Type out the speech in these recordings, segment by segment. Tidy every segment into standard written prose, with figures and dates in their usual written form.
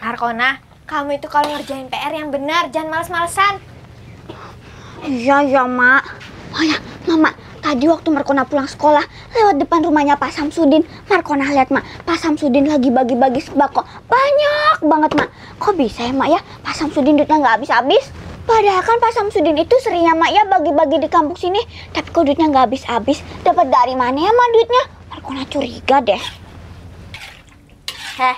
Markona, kamu itu kalau ngerjain PR yang benar, jangan males-malesan. Iya, Mak. Oh ya, Mama, tadi waktu Markona pulang sekolah, lewat depan rumahnya Pak Samsudin, Markona lihat, Mak, Pak Samsudin lagi bagi-bagi sembako. Banyak banget, Mak. Kok bisa ya, Mak, ya? Pak Samsudin duitnya nggak habis-habis. Padahal kan Pak Samsudin itu seringnya, Mak, ya bagi-bagi di kampung sini. Tapi kok duitnya nggak habis-habis? Dapat dari mana ya, Mak, duitnya? Markona curiga deh.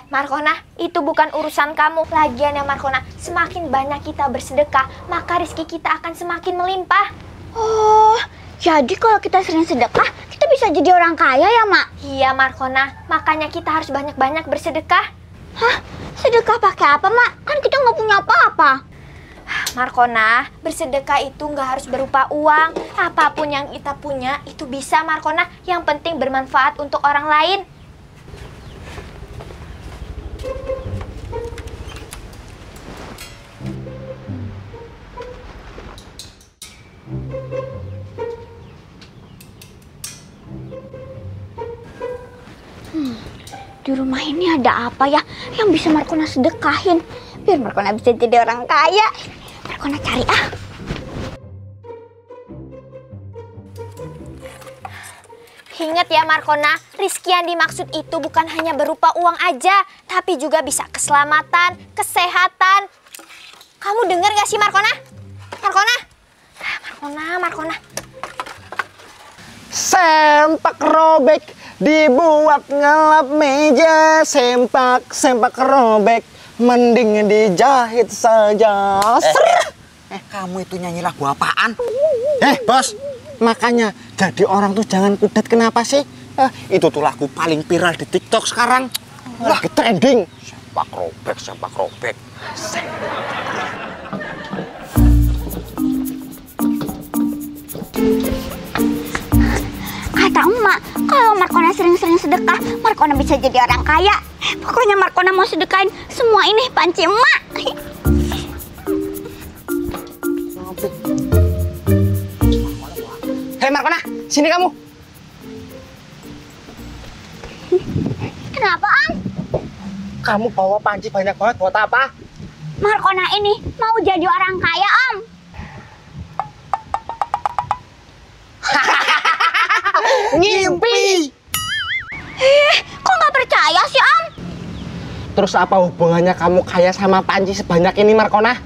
Markona, itu bukan urusan kamu. Lagian ya Markona, semakin banyak kita bersedekah, maka rezeki kita akan semakin melimpah. Oh, jadi kalau kita sering sedekah, kita bisa jadi orang kaya ya, Mak? Iya Markona, makanya kita harus banyak-banyak bersedekah. Hah? Sedekah pakai apa, Mak? Kan kita nggak punya apa-apa. Markona, bersedekah itu nggak harus berupa uang. Apapun yang kita punya, itu bisa Markona. Yang penting bermanfaat untuk orang lain. Di rumah ini ada apa ya yang bisa Markona sedekahin? Biar Markona bisa jadi orang kaya. Markona cari ah. Ingat ya Markona, rizki yang dimaksud itu bukan hanya berupa uang aja, tapi juga bisa keselamatan, kesehatan. Kamu dengar gak sih Markona? Markona? Markona. Sempak robek dibuat ngelap meja, sempak robek mending dijahit saja. Kamu itu nyanyi lagu apaan? Bos, makanya jadi orang tuh jangan kudet, kenapa sih? Itu tuh lagu paling viral di TikTok sekarang. Lagi trending. Sempak robek. Kata emak, kalau Markona sering-sering sedekah, Markona bisa jadi orang kaya. Pokoknya Markona mau sedekahin semua ini panci emak. Hei Markona, sini kamu. Kenapa, Om? Kamu bawa panci banyak banget buat apa? Markona ini mau jadi orang kaya, Om. Ngimpi. Kok nggak percaya sih, Om? Terus apa hubungannya kamu kaya sama panci sebanyak ini, Markona?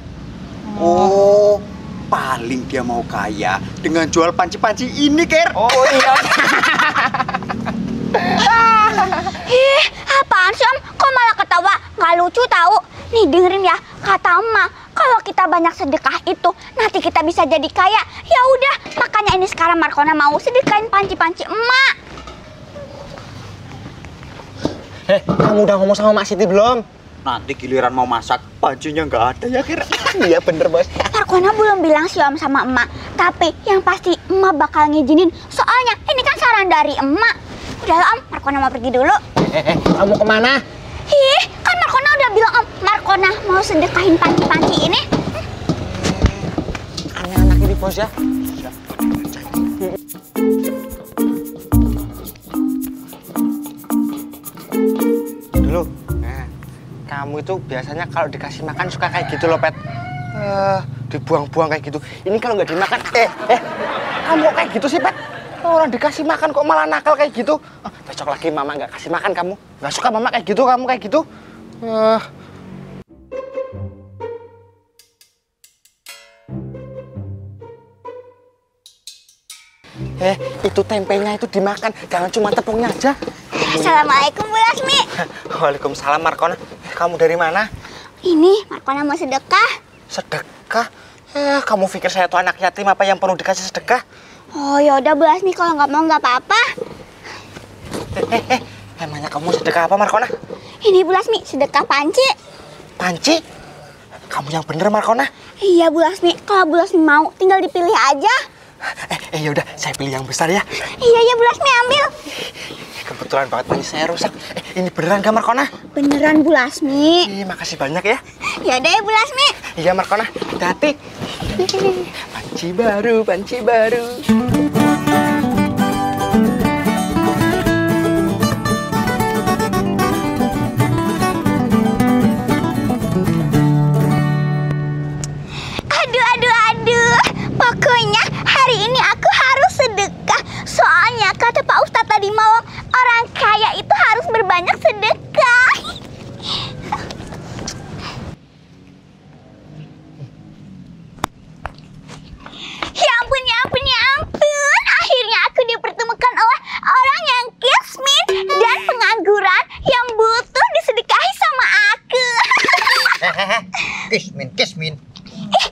Oh, paling dia mau kaya dengan jual panci-panci ini, Ker. Oh iya. Apaan sih, Om? Kok malah ketawa? Nggak lucu tahu. Nih dengerin ya, kata emak, kalau kita banyak sedekah itu nanti kita bisa jadi kaya. Ya udah, makanya ini sekarang Markona mau sedekahin panci-panci emak. Kamu udah ngomong sama Mak Siti belum? Nanti giliran mau masak, pancinya nggak ada ya, Ker. Iya bener, Bos. Markona belum bilang sih, Om, sama emak. Tapi yang pasti emak bakal ngizinin. Soalnya ini kan saran dari emak. Udahlah, Om, Markona mau pergi dulu. Kamu kemana? Kan Markona udah bilang, Om, Markona mau sedekahin panci-panci ini. Anak-anak ini, Bos ya. Dulu, kamu itu biasanya kalau dikasih makan suka kayak gitu loh, Pet. Dibuang-buang kayak gitu. Ini kalau nggak dimakan, kamu kok kayak gitu sih, Pet? Orang dikasih makan kok malah nakal kayak gitu. Besok lagi Mama nggak kasih makan kamu. Nggak suka Mama kayak gitu, kamu kayak gitu. Itu tempenya itu dimakan, jangan cuma tepungnya aja. Assalamualaikum, Bu Lasmi. Waalaikumsalam, Markona. Kamu dari mana? Ini Markona mau sedekah. Sedekah? Kamu pikir saya tuh anak yatim apa yang perlu dikasih sedekah? Oh ya udah, Bu Lasmi, kalau nggak mau nggak apa-apa. Emangnya kamu sedekah apa, Markona? Ini Bu Lasmi, sedekah panci. Panci? Kamu yang bener, Markona? Iya, Bu Lasmi. Kalau Bu Lasmi mau, tinggal dipilih aja. Yaudah, saya pilih yang besar ya. Iya, Bu Lasmi, ambil. Kebetulan banget panci saya rusak. Ini beneran gak, Markona? Beneran, Bu Lasmi. Makasih banyak ya. Ya udah ya, Bu Lasmi. Iya, Markona. Hati-hati. Panci baru, panci baru. kaya itu harus berbanyak sedekah. Ya ampun, ya ampun, ya ampun. Akhirnya aku dipertemukan oleh orang yang kismin dan pengangguran yang butuh disedekahi sama aku. Kismin.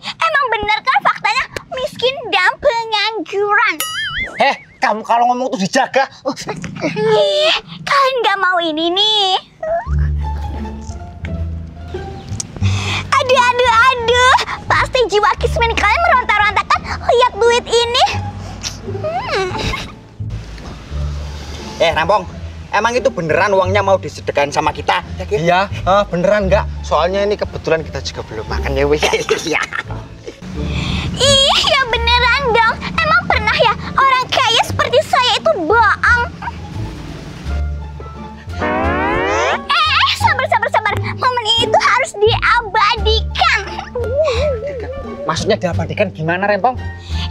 Emang bener kan faktanya miskin dan pengangguran? Kamu kalau ngomong tuh dijaga. Kalian nggak mau ini nih. Aduh. Pasti jiwa kismin kalian meronta-rontakan lihat duit ini. Rampong, emang itu beneran uangnya mau disedekahin sama kita? Iya, beneran nggak? Soalnya ini kebetulan kita juga belum makan ya, weh. Iya. Ih, ya beneran dong. Emang pernah ya orang kaya seperti saya itu bohong? Sabar. Momen itu harus diabadikan. Maksudnya diabadikan gimana, Rempong?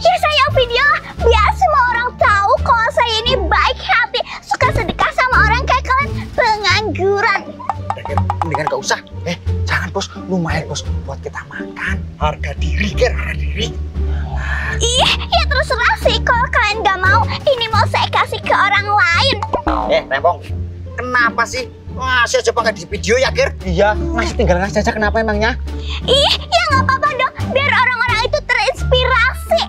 Ya saya video biar semua orang tahu kalau saya ini baik hati, suka sedekah sama orang kayak kalian pengangguran. Mendingan gak usah. Jangan, Bos. Lumayan, Bos, buat kita makan. Harga diri, harga diri. Ih, ya terserah sih kalau kalian gak mau. Ini mau saya kasih ke orang lain. Rempong, kenapa sih? Masih aja nggak di video ya, Kir? Iya, masih tinggal ngasih aja. Kenapa emangnya? Ih, ya nggak apa-apa dong. Biar orang-orang itu terinspirasi.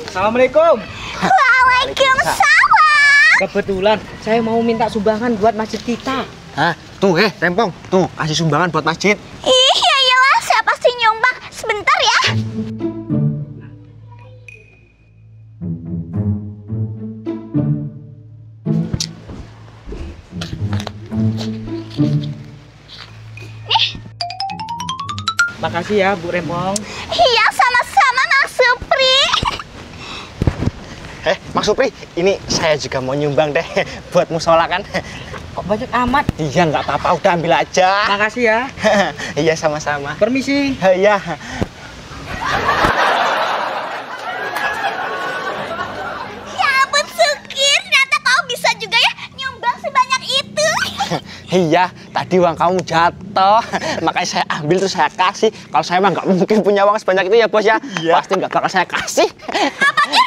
Assalamualaikum. Waalaikumsalam. Kebetulan saya mau minta sumbangan buat masjid kita. Hah? Tuh, Rempong. Tuh, kasih sumbangan buat masjid. Ih, ya iyalah, saya pasti nyumbang. Sebentar ya. Makasih ya Bu Rempong. Iya, sama-sama Mas Supri. Mas Supri, ini saya juga mau nyumbang deh buat musola kan. Kok banyak amat? Iya, nggak apa-apa, udah ambil aja. Makasih ya. Iya, sama-sama. Permisi. Iya. Ya ampun Sukir, ternyata kau bisa juga ya nyumbang sebanyak itu. Iya, tadi uang kamu jatuh, makanya saya ambil terus saya kasih. Kalau saya emang nggak mungkin punya uang sebanyak itu ya, Bos ya. Iya. Pasti nggak bakal saya kasih. Apa Kir?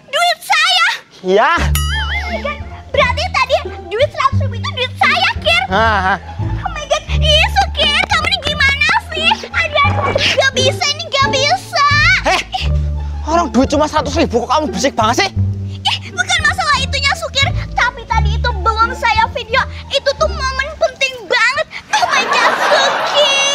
Duit saya? Iya. Oh my God, berarti tadi duit 100.000 itu duit saya, Kir. Oh my God, ih Sukir, kamu ini gimana sih? Aduh, gak bisa, ini gak bisa. Orang duit cuma 100.000 kok kamu berisik banget sih? Bukan masalah itunya Sukir, tapi tadi itu belum saya video. Itu tuh momen penting banget. Oh my God, Sukir.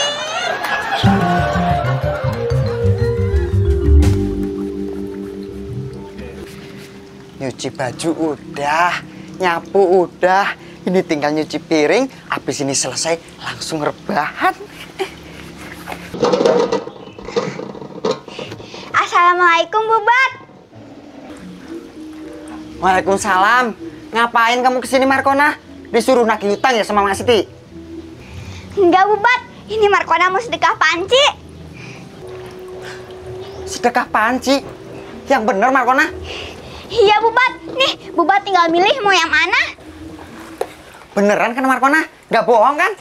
Nyuci baju udah, nyapu udah, ini tinggal nyuci piring. Habis ini selesai langsung rebahan. Assalamualaikum Bu Bat. Waalaikumsalam. Ngapain kamu kesini, Markona? Disuruh nagih utang ya sama Mas Siti? Enggak Bu Bat, ini Markona mau sedekah panci. Sedekah panci? Yang bener, Markona? Iya Bu Bat, nih Bu Bat tinggal milih mau yang mana. Beneran kan, Markona? Nggak bohong kan?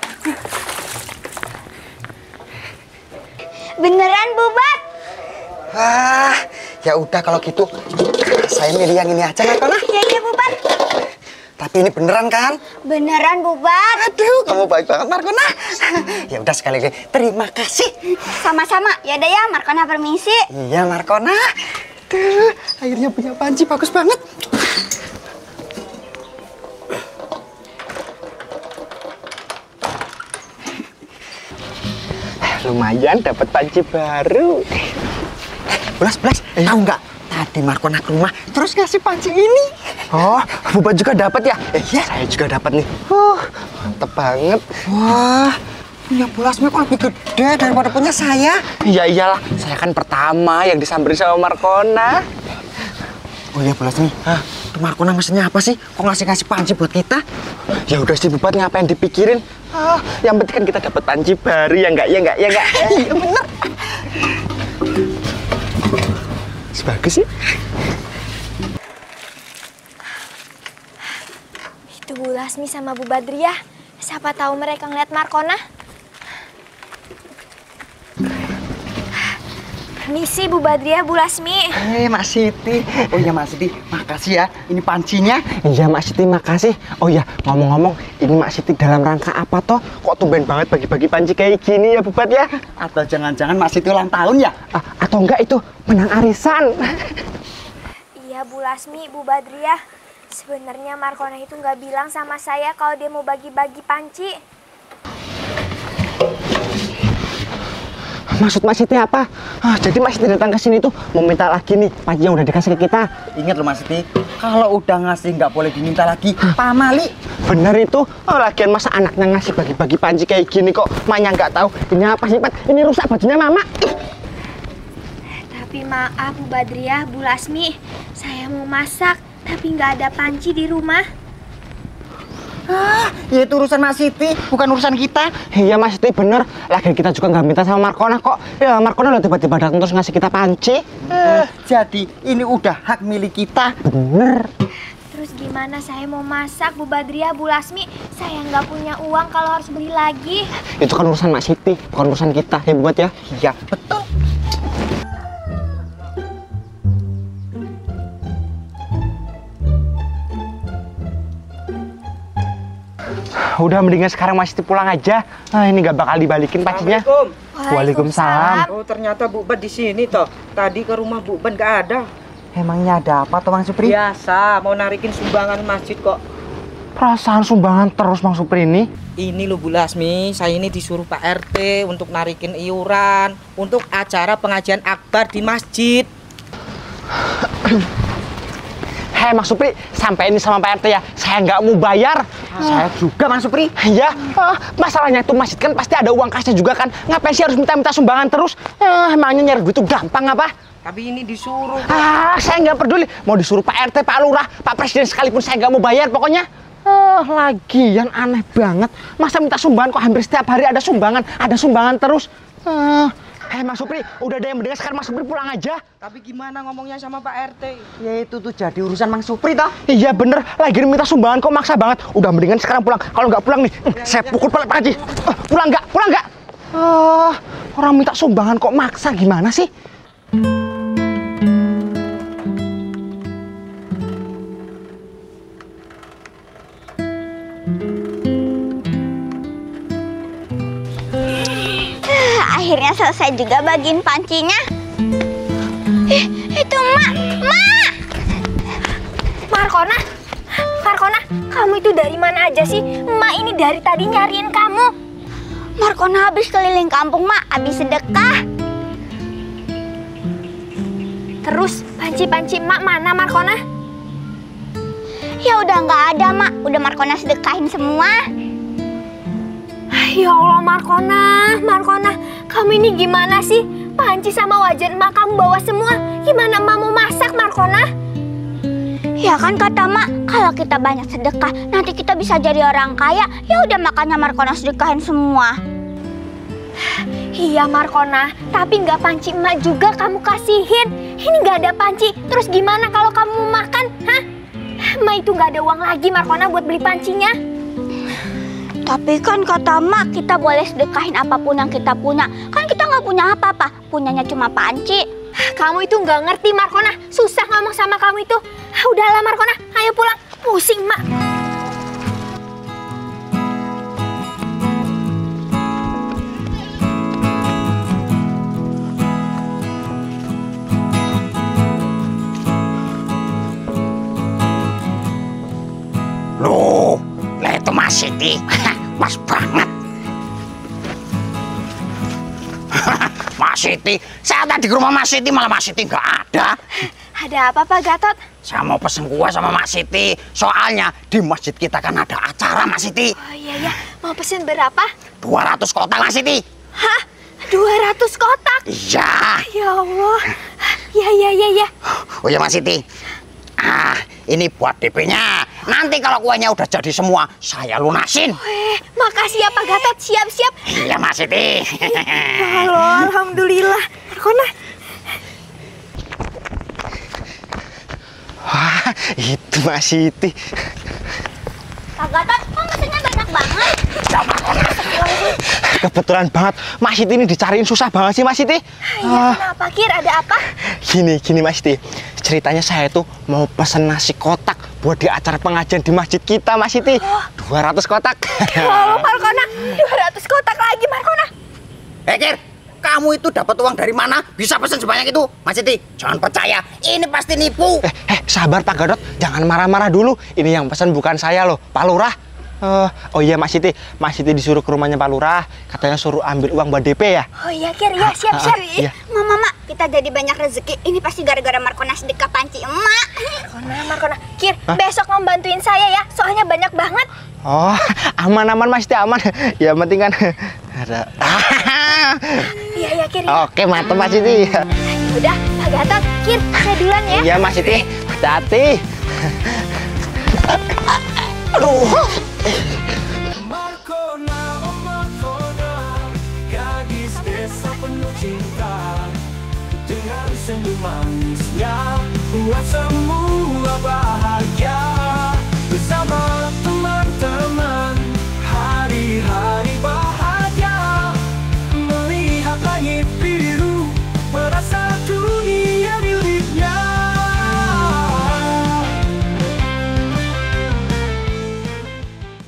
Beneran Bu Bat. Ya udah kalau gitu saya milih yang ini aja, Markona. Iya Bu Bat. Tapi ini beneran kan? Beneran Bu Bat. Aduh, kamu baik banget, Markona. Ya udah sekali lagi terima kasih. Sama-sama. Yaudah ya, Markona permisi. Iya, Markona. Tuh, akhirnya punya panci bagus banget. Lumayan dapat panci baru. Belas, tahu nggak? Tadi Markona ke rumah terus ngasih panci ini. Oh, Bubat juga dapat ya? Iya, saya juga dapat nih. Mantep banget. Wah, punya Bulasmi kok lebih gede daripada punya saya. Iya iyalah, saya kan pertama yang disamperin sama Markona. Oh iya Bulasmi, itu Markona maksudnya apa sih? Kok ngasih panci buat kita? Ya udah sih Bubat, ngapain dipikirin? Yang penting kan kita dapat panci baru ya enggak? Iya bener. bagus sih. Itu Bu Lasmi sama Bu Badriah. Siapa tahu mereka ngeliat Markona. Permisi Bu Badriah, Bu Lasmi. Mak Siti. Oh iya Mak Siti, makasih ya. Ini pancinya. Iya Mak Siti, makasih. Oh iya, ngomong-ngomong, ini Mak Siti dalam rangka apa toh? Kok tumben banget bagi-bagi panci kayak gini ya Bu Bad ya? Atau jangan-jangan Mak Siti ulang tahun ya? Atau enggak itu menang arisan? Iya Bu Lasmi, Bu Badriah. Sebenarnya Markona itu nggak bilang sama saya kalau dia mau bagi-bagi panci. Maksud Mak Siti apa? Jadi Mak Siti datang ke sini tuh mau minta lagi nih panci yang udah dikasih ke kita. Ingat loh Mak Siti, kalau udah ngasih nggak boleh diminta lagi. Pamali. Bener itu. Lagian masa anaknya ngasih bagi-bagi panci kayak gini kok Maknya nggak tahu. Ini apa sih Pat? Ini rusak bajunya Mama. Tapi maaf Bu Badriah, Bu Lasmi, saya mau masak tapi nggak ada panci di rumah. Ya itu urusan Mak Siti, bukan urusan kita. Iya Mas Siti bener. Lagian kita juga nggak minta sama Markona kok. Ya Markona lo tiba-tiba datang terus ngasih kita panci. Jadi ini udah hak milik kita. Bener. Terus gimana saya mau masak Bu Badriah, Bu Lasmi? Saya nggak punya uang kalau harus beli lagi. Itu kan urusan Mak Siti, bukan urusan kita. Ya buat ya. Iya betul. Udah mendingan sekarang Mas Siti pulang aja. Ini nggak bakal dibalikin pancinya. Waalaikumsalam. Oh ternyata Bu Bad di sini toh. Tadi ke rumah Bu Bad nggak ada. Emangnya ada apa toh Mang Supri? Biasa mau narikin sumbangan masjid kok. Perasaan sumbangan terus Mang Supri ini. Ini loh Bu Lasmi, saya ini disuruh Pak RT untuk narikin iuran untuk acara pengajian akbar di masjid. Hei Mas Supri, sampai ini sama Pak RT ya. Saya nggak mau bayar. Saya juga Mang Supri. Iya, masalahnya itu masjid kan pasti ada uang kasnya juga kan. Ngapain sih harus minta-minta sumbangan terus? Emangnya nyari duit itu gampang apa? Tapi ini disuruh. Saya nggak peduli. Mau disuruh Pak RT, Pak Lurah, Pak Presiden sekalipun saya nggak mau bayar pokoknya. Lagian aneh banget. Masa minta sumbangan kok hampir setiap hari ada sumbangan terus. Hei Mas Supri, udah ada yang mendengar sekarang Mas Supri pulang aja. Tapi gimana ngomongnya sama Pak RT? Ya itu tuh jadi urusan Mang Supri toh. Iya bener, lagi minta sumbangan kok maksa banget. Udah mendingan sekarang pulang. Kalau nggak pulang nih, saya pukul balik Pak Haji. Pulang nggak? Orang minta sumbangan kok maksa gimana sih? Akhirnya selesai juga bagiin pancinya. Itu Mak. Markona, kamu itu dari mana aja sih? Emak ini dari tadi nyariin kamu. Markona habis keliling kampung Mak, habis sedekah. Terus panci-panci emak mana Markona? Ya udah nggak ada Mak, udah Markona sedekahin semua. Ya Allah Markona, kamu ini gimana sih? Panci sama wajan emak kamu bawa semua. Gimana emak mau masak Markona? Ya kan kata Mak, kalau kita banyak sedekah, nanti kita bisa jadi orang kaya. Ya udah makanya Markona sedekahin semua. Iya Markona, tapi nggak panci emak juga kamu kasihin. Ini nggak ada panci, terus gimana kalau kamu mau makan? Hah? Emak itu nggak ada uang lagi Markona buat beli pancinya. Tapi kan kata Mak, kita boleh sedekahin apapun yang kita punya. Kan kita nggak punya apa-apa, punyanya cuma panci. Kamu itu nggak ngerti Markona, susah ngomong sama kamu itu. Udahlah Markona, ayo pulang, pusing Mak. Loh, lah itu Mas Siti, pas banget. Mas Siti, saya tadi ke rumah Mas Siti malah Mas Siti nggak ada. Ada apa Pak Gatot? Saya mau pesen kue sama Mas Siti, soalnya di masjid kita kan ada acara Mas Siti. Oh iya, mau pesen berapa? 200 kotak Mas Siti. Hah? 200 kotak? Iya. Ya Allah. Ya. Oh ya Mas Siti, ini buat DP-nya. Nanti kalau kuenya udah jadi semua, saya lunasin. Makasih ya Pak Gatot, siap-siap. Iya Mas Siti. Halo, alhamdulillah. Markona. Itu Mas Siti. Kak Gatot, kok mesennya banyak banget? Kebetulan banget Mas Siti ini dicariin susah banget sih Mas Siti. Iya, kenapa, Kir? Ada apa? Gini Mas Siti. Ceritanya saya tuh mau pesen nasi kotak buat di acara pengajian di masjid kita Mas Siti. 200 kotak. Oh, Markona, 200 kotak lagi, Markona. Kir, kamu itu dapat uang dari mana? Bisa pesen sebanyak itu? Mas Siti, jangan percaya. Ini pasti nipu. Sabar Pak Gadot, jangan marah-marah dulu. Ini yang pesan bukan saya loh, Pak Lurah. Oh iya Mas Siti disuruh ke rumahnya Pak Lurah. Katanya suruh ambil uang buat DP ya. Oh iya, Kir, ya siap-siap. Iya. Mama, kita jadi banyak rezeki. Ini pasti gara-gara Markona sedekah panci emak. Markona, Kir, besok mau bantuin saya ya, soalnya banyak banget. Oh, aman Mas Siti, aman. Ya penting kan ada. Iya, Kir. Ya. Oke, mantap Mas Siti. Udah, Pak Gatot, Kir, saya duluan ya. Iya Mas Siti, hati-hati. Aduh. Markona, oh Markona, gadis desa penuh cinta, dengan senyum manisnya buat semua